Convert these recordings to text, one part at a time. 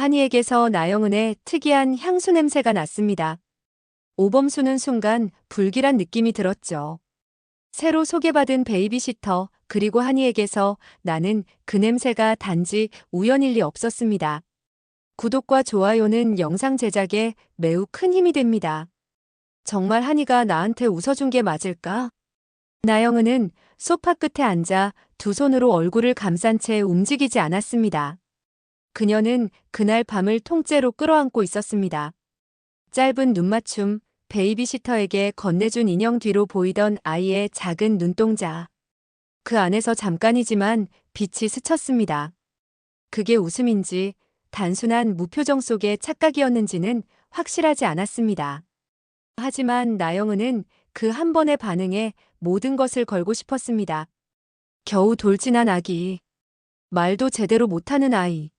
한이에게서 나영은의 특이한 향수 냄새가 났습니다. 오범수는 순간 불길한 느낌이 들었죠. 새로 소개받은 베이비시터 그리고 한이에게서 나는 그 냄새가 단지 우연일 리 없었습니다. 구독과 좋아요는 영상 제작에 매우 큰 힘이 됩니다. 정말 한이가 나한테 웃어준 게 맞을까? 나영은은 소파 끝에 앉아 두 손으로 얼굴을 감싼 채 움직이지 않았습니다. 그녀는 그날 밤을 통째로 끌어안고 있었습니다. 짧은 눈맞춤, 베이비시터에게 건네준 인형 뒤로 보이던 아이의 작은 눈동자. 그 안에서 잠깐이지만 빛이 스쳤습니다. 그게 웃음인지 단순한 무표정 속의 착각이었는지는 확실하지 않았습니다. 하지만 나영은은 그 한 번의 반응에 모든 것을 걸고 싶었습니다. 겨우 돌진한 아기. 말도 제대로 못하는 아이.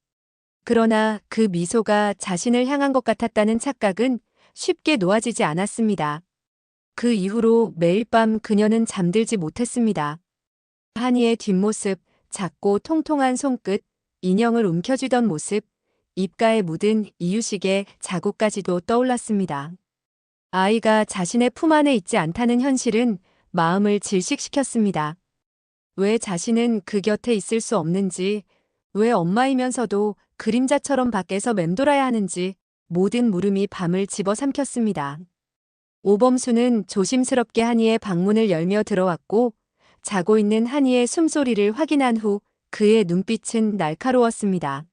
그러나 그 미소가 자신을 향한 것 같았다는 착각은 쉽게 놓아지지 않았습니다. 그 이후로 매일 밤 그녀는 잠들지 못했습니다. 한이의 뒷모습, 작고 통통한 손끝, 인형을 움켜쥐던 모습, 입가에 묻은 이유식의 자국까지도 떠올랐습니다. 아이가 자신의 품 안에 있지 않다는 현실은 마음을 질식시켰습니다. 왜 자신은 그 곁에 있을 수 없는지, 왜 엄마이면서도 그림자처럼 밖에서 맴돌아야 하는지 모든 물음이 밤을 집어삼켰습니다. 오범수는 조심스럽게 한이의 방문을 열며 들어왔고 자고 있는 한이의 숨소리를 확인한 후 그의 눈빛은 날카로웠습니다.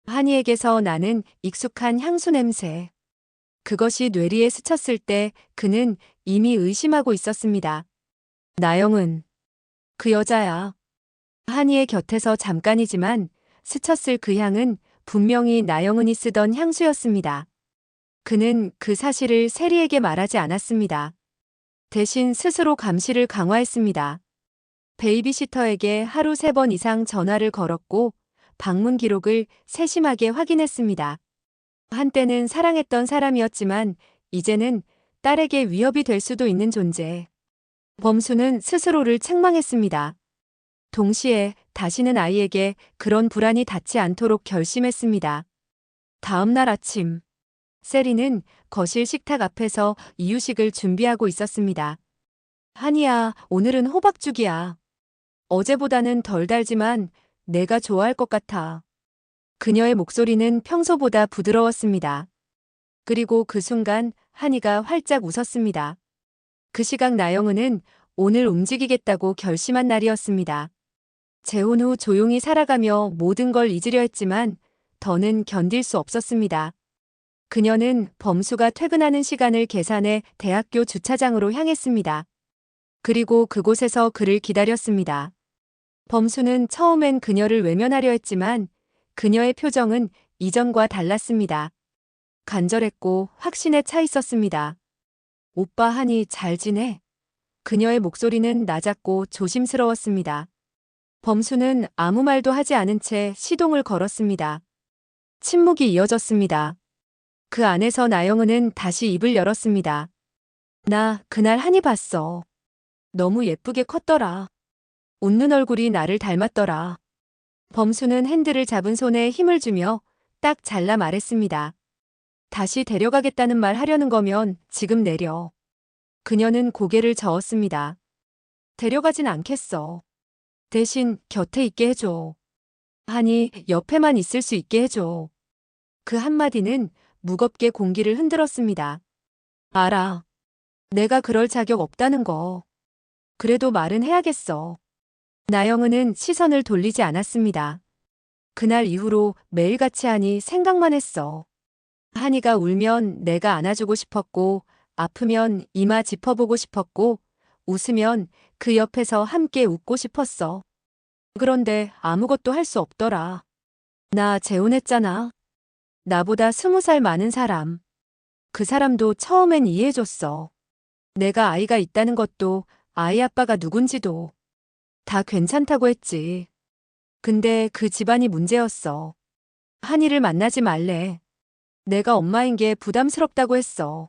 한이에게서 나는 익숙한 향수 냄새. 그것이 뇌리에 스쳤을 때 그는 이미 의심하고 있었습니다. 나영은 그 여자야. 한이의 곁에서 잠깐이지만 스쳤을 그 향은 분명히 나영은이 쓰던 향수였습니다. 그는 그 사실을 세리에게 말하지 않았습니다. 대신 스스로 감시를 강화했습니다. 베이비시터에게 하루 3번 이상 전화를 걸었고 방문 기록을 세심하게 확인했습니다. 한때는 사랑했던 사람이었지만 이제는 딸에게 위협이 될 수도 있는 존재. 범수는 스스로를 책망했습니다. 동시에 다시는 아이에게 그런 불안이 닿지 않도록 결심했습니다. 다음 날 아침, 세리는 거실 식탁 앞에서 이유식을 준비하고 있었습니다. 한이야, 오늘은 호박죽이야. 어제보다는 덜 달지만 내가 좋아할 것 같아. 그녀의 목소리는 평소보다 부드러웠습니다. 그리고 그 순간 한이가 활짝 웃었습니다. 그 시각 나영은은 오늘 움직이겠다고 결심한 날이었습니다. 재혼 후 조용히 살아가며 모든 걸 잊으려 했지만 더는 견딜 수 없었습니다. 그녀는 범수가 퇴근하는 시간을 계산해 대학교 주차장으로 향했습니다. 그리고 그곳에서 그를 기다렸습니다. 범수는 처음엔 그녀를 외면하려 했지만 그녀의 표정은 이전과 달랐습니다. 간절했고 확신에 차 있었습니다. 오빠 한이 잘 지내? 그녀의 목소리는 낮았고 조심스러웠습니다. 범수는 아무 말도 하지 않은 채 시동을 걸었습니다. 침묵이 이어졌습니다. 그 안에서 나영은은 다시 입을 열었습니다. 나 그날 한이 봤어. 너무 예쁘게 컸더라. 웃는 얼굴이 나를 닮았더라. 범수는 핸들을 잡은 손에 힘을 주며 딱 잘라 말했습니다. 다시 데려가겠다는 말 하려는 거면 지금 내려. 그녀는 고개를 저었습니다. 데려가진 않겠어. 대신 곁에 있게 해줘. 한이 옆에만 있을 수 있게 해줘. 그 한마디는 무겁게 공기를 흔들었습니다. 알아. 내가 그럴 자격 없다는 거. 그래도 말은 해야겠어. 나영은은 시선을 돌리지 않았습니다. 그날 이후로 매일같이 한이 생각만 했어. 한이가 울면 내가 안아주고 싶었고, 아프면 이마 짚어보고 싶었고, 웃으면 그 옆에서 함께 웃고 싶었어. 그런데 아무것도 할 수 없더라. 나 재혼했잖아. 나보다 20살 많은 사람. 그 사람도 처음엔 이해해줬어. 내가 아이가 있다는 것도 아이 아빠가 누군지도 다 괜찮다고 했지. 근데 그 집안이 문제였어. 한이를 만나지 말래. 내가 엄마인 게 부담스럽다고 했어.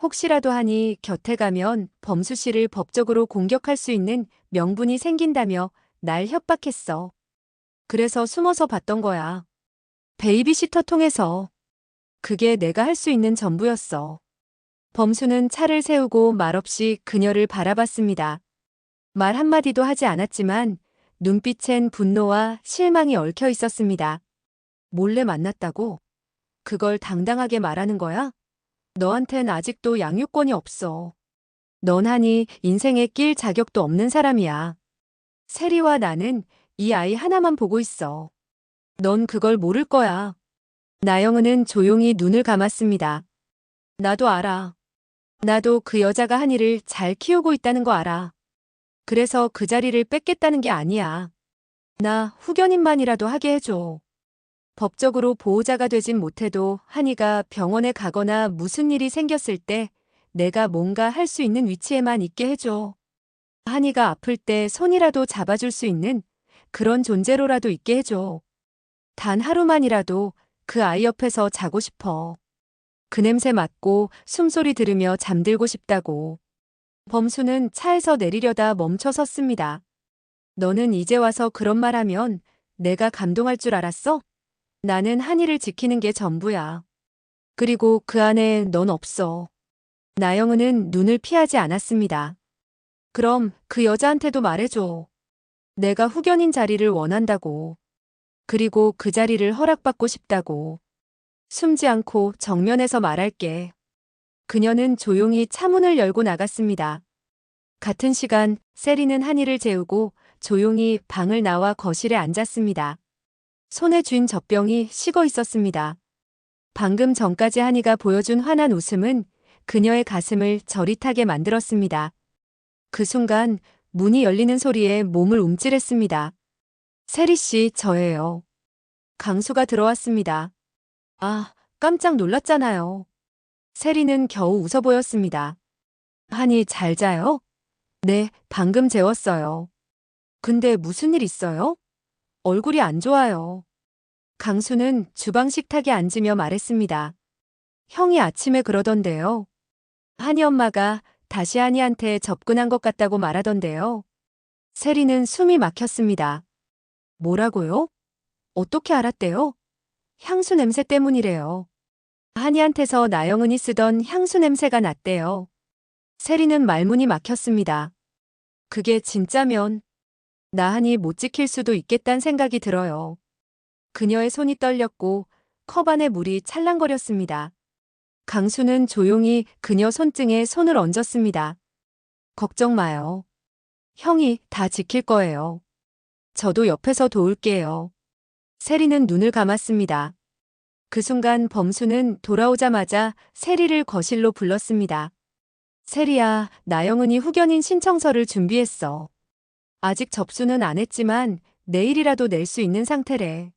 혹시라도 한이 곁에 가면 범수 씨를 법적으로 공격할 수 있는 명분이 생긴다며 날 협박했어. 그래서 숨어서 봤던 거야. 베이비시터 통해서. 그게 내가 할 수 있는 전부였어. 범수는 차를 세우고 말없이 그녀를 바라봤습니다. 말 한마디도 하지 않았지만 눈빛엔 분노와 실망이 얽혀 있었습니다. 몰래 만났다고? 그걸 당당하게 말하는 거야? 너한텐 아직도 양육권이 없어. 넌 하니 인생에 낄 자격도 없는 사람이야. 세리와 나는 이 아이 하나만 보고 있어. 넌 그걸 모를 거야. 나영은은 조용히 눈을 감았습니다. 나도 알아. 나도 그 여자가 한이를 잘 키우고 있다는 거 알아. 그래서 그 자리를 뺏겠다는 게 아니야. 나 후견인만이라도 하게 해줘. 법적으로 보호자가 되진 못해도 한이가 병원에 가거나 무슨 일이 생겼을 때 내가 뭔가 할 수 있는 위치에만 있게 해줘. 한이가 아플 때 손이라도 잡아줄 수 있는 그런 존재로라도 있게 해줘. 단 하루만이라도 그 아이 옆에서 자고 싶어. 그 냄새 맡고 숨소리 들으며 잠들고 싶다고. 범수는 차에서 내리려다 멈춰 섰습니다. 너는 이제 와서 그런 말 하면 내가 감동할 줄 알았어? 나는 한이를 지키는 게 전부야. 그리고 그 안에 넌 없어. 나영은은 눈을 피하지 않았습니다. 그럼 그 여자한테도 말해줘. 내가 후견인 자리를 원한다고. 그리고 그 자리를 허락받고 싶다고. 숨지 않고 정면에서 말할게. 그녀는 조용히 차문을 열고 나갔습니다. 같은 시간 세리는 한이를 재우고 조용히 방을 나와 거실에 앉았습니다. 손에 쥔 젖병이 식어 있었습니다. 방금 전까지 한이가 보여준 환한 웃음은 그녀의 가슴을 저릿하게 만들었습니다. 그 순간 문이 열리는 소리에 몸을 움찔했습니다. 세리 씨, 저예요. 강수가 들어왔습니다. 아, 깜짝 놀랐잖아요. 세리는 겨우 웃어 보였습니다. 한이 잘 자요? 네, 방금 재웠어요. 근데 무슨 일 있어요? 얼굴이 안 좋아요. 강수는 주방 식탁에 앉으며 말했습니다. 형이 아침에 그러던데요. 한이 엄마가 다시 한이한테 접근한 것 같다고 말하던데요. 세리는 숨이 막혔습니다. 뭐라고요? 어떻게 알았대요? 향수 냄새 때문이래요. 한이한테서 나영은이 쓰던 향수 냄새가 났대요. 세리는 말문이 막혔습니다. 그게 진짜면 나 한이 못 지킬 수도 있겠단 생각이 들어요. 그녀의 손이 떨렸고 컵 안에 물이 찰랑거렸습니다. 강수는 조용히 그녀 손등에 손을 얹었습니다. 걱정 마요. 형이 다 지킬 거예요. 저도 옆에서 도울게요. 세리는 눈을 감았습니다. 그 순간 범수는 돌아오자마자 세리를 거실로 불렀습니다. 세리야, 나영은이 후견인 신청서를 준비했어. 아직 접수는 안 했지만 내일이라도 낼 수 있는 상태래.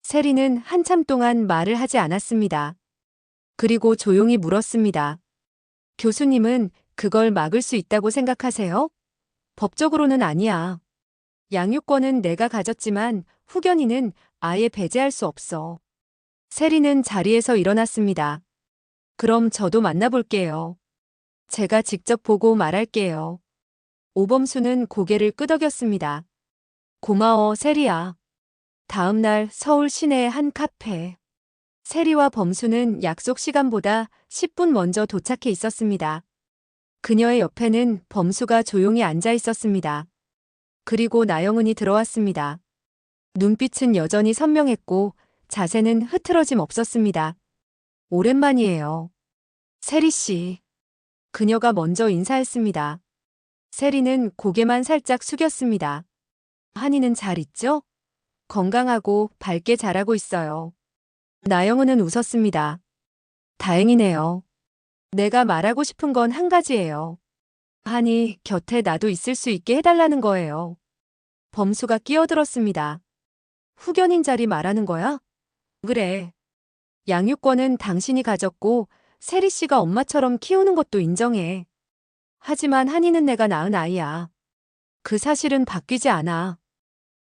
세리는 한참 동안 말을 하지 않았습니다. 그리고 조용히 물었습니다. 교수님은 그걸 막을 수 있다고 생각하세요? 법적으로는 아니야. 양육권은 내가 가졌지만 후견인은 아예 배제할 수 없어. 세리는 자리에서 일어났습니다. 그럼 저도 만나볼게요. 제가 직접 보고 말할게요. 오범수는 고개를 끄덕였습니다. 고마워, 세리야. 다음 날 서울 시내의 한 카페. 세리와 범수는 약속 시간보다 10분 먼저 도착해 있었습니다. 그녀의 옆에는 범수가 조용히 앉아 있었습니다. 그리고 나영은이 들어왔습니다. 눈빛은 여전히 선명했고 자세는 흐트러짐 없었습니다. 오랜만이에요. 세리 씨. 그녀가 먼저 인사했습니다. 세리는 고개만 살짝 숙였습니다. 한이는 잘 있죠? 건강하고 밝게 자라고 있어요. 나영은은 웃었습니다. 다행이네요. 내가 말하고 싶은 건 한 가지예요. 한이 곁에 나도 있을 수 있게 해달라는 거예요. 범수가 끼어들었습니다. 후견인 자리 말하는 거야? 그래. 양육권은 당신이 가졌고 세리 씨가 엄마처럼 키우는 것도 인정해. 하지만 한이는 내가 낳은 아이야. 그 사실은 바뀌지 않아.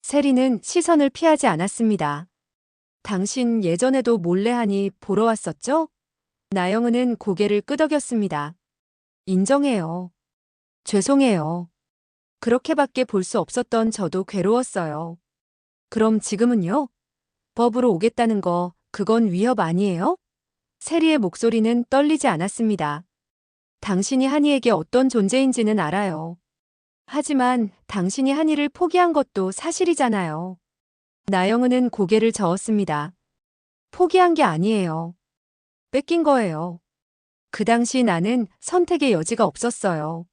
세리는 시선을 피하지 않았습니다. 당신 예전에도 몰래 한이 보러 왔었죠? 나영은은 고개를 끄덕였습니다. 인정해요. 죄송해요. 그렇게밖에 볼 수 없었던 저도 괴로웠어요. 그럼 지금은요? 법으로 오겠다는 거 그건 위협 아니에요? 세리의 목소리는 떨리지 않았습니다. 당신이 한이에게 어떤 존재인지는 알아요. 하지만 당신이 한이를 포기한 것도 사실이잖아요. 나영은은 고개를 저었습니다. 포기한 게 아니에요. 뺏긴 거예요. 그 당시 나는 선택의 여지가 없었어요.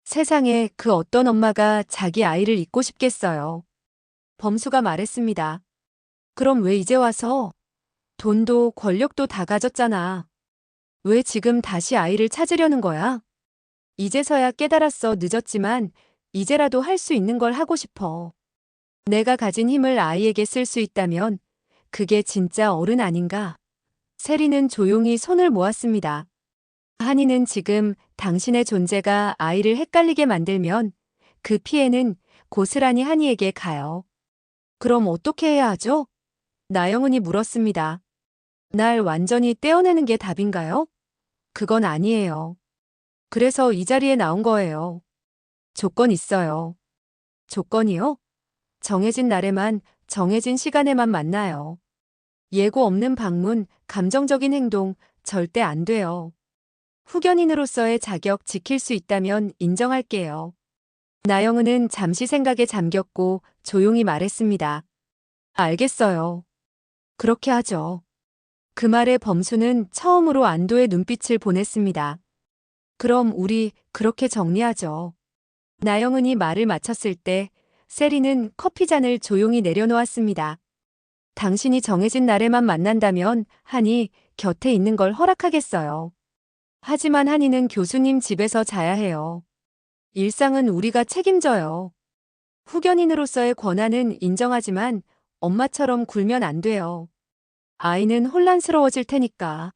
세상에 그 어떤 엄마가 자기 아이를 잊고 싶겠어요. 범수가 말했습니다. 그럼 왜 이제 와서? 돈도 권력도 다 가졌잖아. 왜 지금 다시 아이를 찾으려는 거야? 이제서야 깨달았어. 늦었지만 이제라도 할 수 있는 걸 하고 싶어. 내가 가진 힘을 아이에게 쓸 수 있다면 그게 진짜 어른 아닌가? 세리는 조용히 손을 모았습니다. 한이는 지금 당신의 존재가 아이를 헷갈리게 만들면 그 피해는 고스란히 한이에게 가요. 그럼 어떻게 해야 하죠? 나영은이 물었습니다. 날 완전히 떼어내는 게 답인가요? 그건 아니에요. 그래서 이 자리에 나온 거예요. 조건 있어요. 조건이요? 정해진 날에만, 정해진 시간에만 만나요. 예고 없는 방문, 감정적인 행동, 절대 안 돼요. 후견인으로서의 자격 지킬 수 있다면 인정할게요. 나영은은 잠시 생각에 잠겼고 조용히 말했습니다. 알겠어요. 그렇게 하죠. 그 말에 범수는 처음으로 안도의 눈빛을 보냈습니다. 그럼 우리 그렇게 정리하죠. 나영은이 말을 마쳤을 때 세리는 커피잔을 조용히 내려놓았습니다. 당신이 정해진 날에만 만난다면 한이 곁에 있는 걸 허락하겠어요. 하지만 한이는 교수님 집에서 자야 해요. 일상은 우리가 책임져요. 후견인으로서의 권한은 인정하지만 엄마처럼 굴면 안 돼요. 아이는 혼란스러워질 테니까.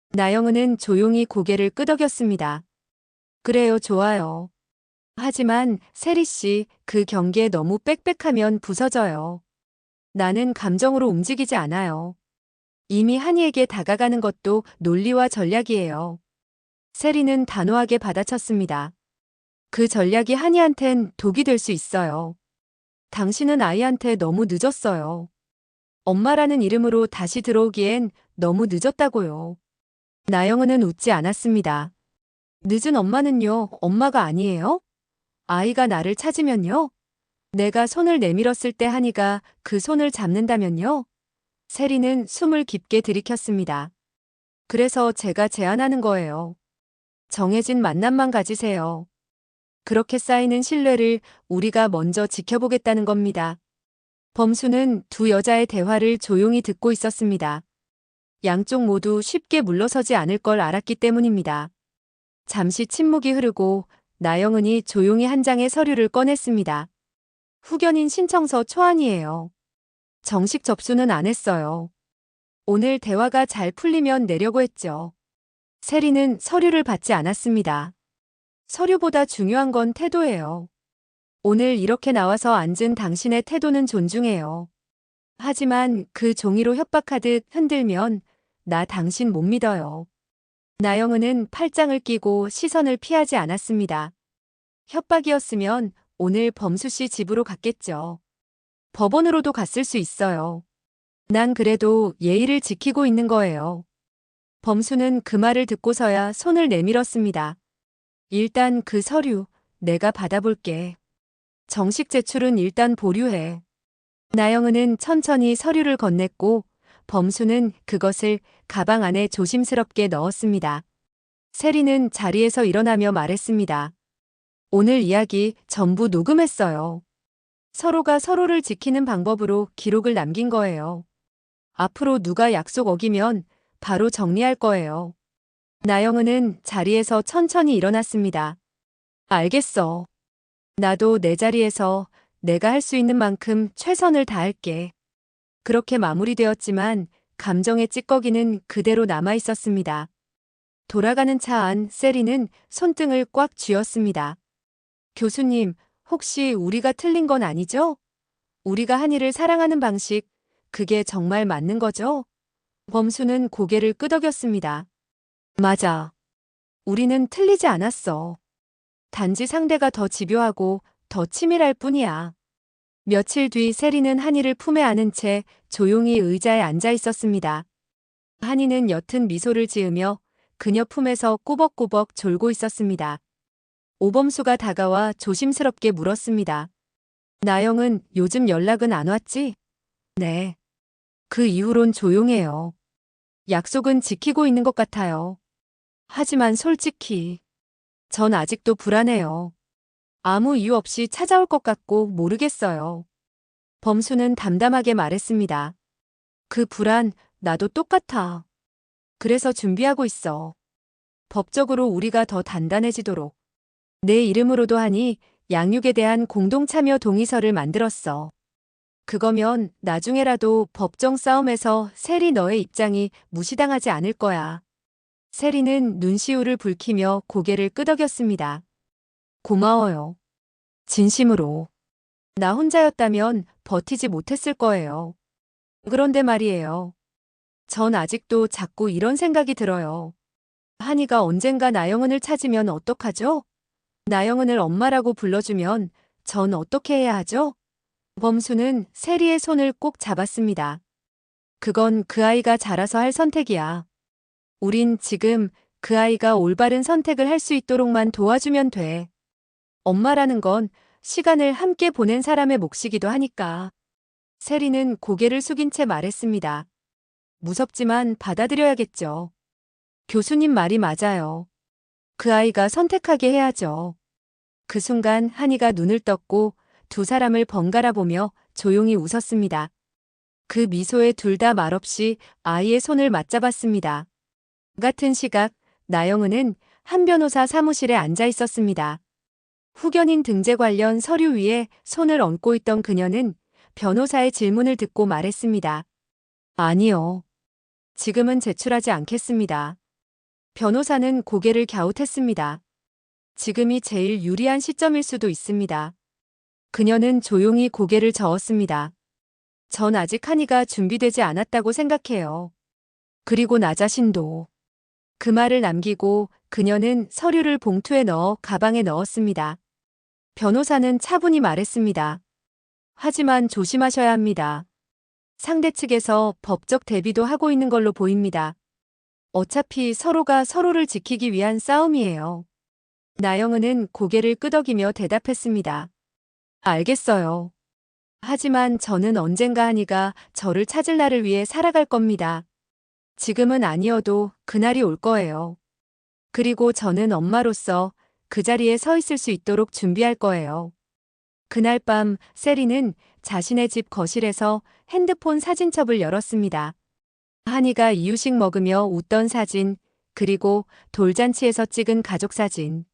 나영은은 조용히 고개를 끄덕였습니다. 그래요, 좋아요. 하지만 세리 씨, 그 경계에 너무 빽빽하면 부서져요. 나는 감정으로 움직이지 않아요. 이미 한이에게 다가가는 것도 논리와 전략이에요. 세리는 단호하게 받아쳤습니다. 그 전략이 한이한텐 독이 될 수 있어요. 당신은 아이한테 너무 늦었어요. 엄마라는 이름으로 다시 들어오기엔 너무 늦었다고요. 나영은은 웃지 않았습니다. 늦은 엄마는요, 엄마가 아니에요? 아이가 나를 찾으면요? 내가 손을 내밀었을 때 한이가 그 손을 잡는다면요? 세리는 숨을 깊게 들이켰습니다. 그래서 제가 제안하는 거예요. 정해진 만남만 가지세요. 그렇게 쌓이는 신뢰를 우리가 먼저 지켜보겠다는 겁니다. 범수는 두 여자의 대화를 조용히 듣고 있었습니다. 양쪽 모두 쉽게 물러서지 않을 걸 알았기 때문입니다. 잠시 침묵이 흐르고 나영은이 조용히 한 장의 서류를 꺼냈습니다. 후견인 신청서 초안이에요. 정식 접수는 안 했어요. 오늘 대화가 잘 풀리면 내려고 했죠. 세리는 서류를 받지 않았습니다. 서류보다 중요한 건 태도예요. 오늘 이렇게 나와서 앉은 당신의 태도는 존중해요. 하지만 그 종이로 협박하듯 흔들면 나 당신 못 믿어요. 나영은은 팔짱을 끼고 시선을 피하지 않았습니다. 협박이었으면 오늘 범수 씨 집으로 갔겠죠. 법원으로도 갔을 수 있어요. 난 그래도 예의를 지키고 있는 거예요. 범수는 그 말을 듣고서야 손을 내밀었습니다. 일단 그 서류 내가 받아볼게. 정식 제출은 일단 보류해. 나영은은 천천히 서류를 건넸고 범수는 그것을 가방 안에 조심스럽게 넣었습니다. 세리는 자리에서 일어나며 말했습니다. 오늘 이야기 전부 녹음했어요. 서로가 서로를 지키는 방법으로 기록을 남긴 거예요. 앞으로 누가 약속 어기면 바로 정리할 거예요. 나영은은 자리에서 천천히 일어났습니다. 알겠어. 나도 내 자리에서 내가 할 수 있는 만큼 최선을 다할게. 그렇게 마무리되었지만 감정의 찌꺼기는 그대로 남아 있었습니다. 돌아가는 차 안 세리는 손등을 꽉 쥐었습니다. 교수님, 혹시 우리가 틀린 건 아니죠? 우리가 한이를 사랑하는 방식, 그게 정말 맞는 거죠? 범수는 고개를 끄덕였습니다. 맞아. 우리는 틀리지 않았어. 단지 상대가 더 집요하고 더 치밀할 뿐이야. 며칠 뒤 세리는 한이를 품에 안은 채 조용히 의자에 앉아 있었습니다. 한이는 옅은 미소를 지으며 그녀 품에서 꾸벅꾸벅 졸고 있었습니다. 오범수가 다가와 조심스럽게 물었습니다. 나영은 요즘 연락은 안 왔지? 네. 그 이후론 조용해요. 약속은 지키고 있는 것 같아요. 하지만 솔직히 전 아직도 불안해요. 아무 이유 없이 찾아올 것 같고 모르겠어요. 범수는 담담하게 말했습니다. 그 불안 나도 똑같아. 그래서 준비하고 있어. 법적으로 우리가 더 단단해지도록. 내 이름으로도 하니 양육에 대한 공동참여 동의서를 만들었어. 그거면 나중에라도 법정 싸움에서 세리 너의 입장이 무시당하지 않을 거야. 세리는 눈시울을 붉히며 고개를 끄덕였습니다. 고마워요. 진심으로. 나 혼자였다면 버티지 못했을 거예요. 그런데 말이에요. 전 아직도 자꾸 이런 생각이 들어요. 한이가 언젠가 나영은을 찾으면 어떡하죠? 나영은을 엄마라고 불러주면 전 어떻게 해야 하죠? 범수는 세리의 손을 꼭 잡았습니다. 그건 그 아이가 자라서 할 선택이야. 우린 지금 그 아이가 올바른 선택을 할 수 있도록만 도와주면 돼. 엄마라는 건 시간을 함께 보낸 사람의 몫이기도 하니까. 세리는 고개를 숙인 채 말했습니다. 무섭지만 받아들여야겠죠. 교수님 말이 맞아요. 그 아이가 선택하게 해야죠. 그 순간 한이가 눈을 떴고 두 사람을 번갈아 보며 조용히 웃었습니다. 그 미소에 둘 다 말없이 아이의 손을 맞잡았습니다. 같은 시각 나영은은 한 변호사 사무실에 앉아 있었습니다. 후견인 등재 관련 서류 위에 손을 얹고 있던 그녀는 변호사의 질문을 듣고 말했습니다. 아니요. 지금은 제출하지 않겠습니다. 변호사는 고개를 갸웃했습니다. 지금이 제일 유리한 시점일 수도 있습니다. 그녀는 조용히 고개를 저었습니다. 전 아직 한이가 준비되지 않았다고 생각해요. 그리고 나 자신도. 그 말을 남기고 그녀는 서류를 봉투에 넣어 가방에 넣었습니다. 변호사는 차분히 말했습니다. 하지만 조심하셔야 합니다. 상대 측에서 법적 대비도 하고 있는 걸로 보입니다. 어차피 서로가 서로를 지키기 위한 싸움이에요. 나영은은 고개를 끄덕이며 대답했습니다. 알겠어요. 하지만 저는 언젠가 한이가 저를 찾을 날을 위해 살아갈 겁니다. 지금은 아니어도 그날이 올 거예요. 그리고 저는 엄마로서 그 자리에 서 있을 수 있도록 준비할 거예요. 그날 밤 세리는 자신의 집 거실에서 핸드폰 사진첩을 열었습니다. 한이가 이유식 먹으며 웃던 사진, 그리고 돌잔치에서 찍은 가족 사진.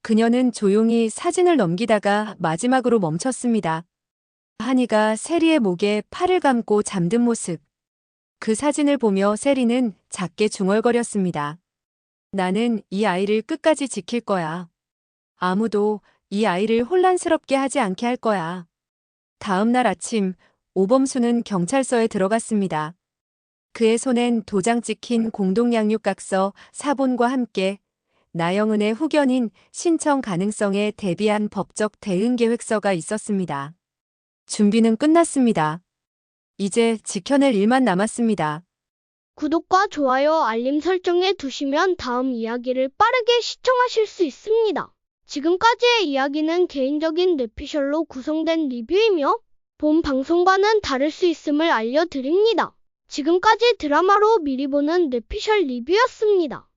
그녀는 조용히 사진을 넘기다가 마지막으로 멈췄습니다. 한이가 세리의 목에 팔을 감고 잠든 모습. 그 사진을 보며 세리는 작게 중얼거렸습니다. 나는 이 아이를 끝까지 지킬 거야. 아무도 이 아이를 혼란스럽게 하지 않게 할 거야. 다음 날 아침, 오범수는 경찰서에 들어갔습니다. 그의 손엔 도장 찍힌 공동양육각서 사본과 함께 나영은의 후견인 신청 가능성에 대비한 법적 대응 계획서가 있었습니다. 준비는 끝났습니다. 이제 지켜낼 일만 남았습니다. 구독과 좋아요, 알림 설정해 두시면 다음 이야기를 빠르게 시청하실 수 있습니다. 지금까지의 이야기는 개인적인 뇌피셜로 구성된 리뷰이며 본 방송과는 다를 수 있음을 알려드립니다. 지금까지 드라마로 미리 보는 뇌피셜 리뷰였습니다.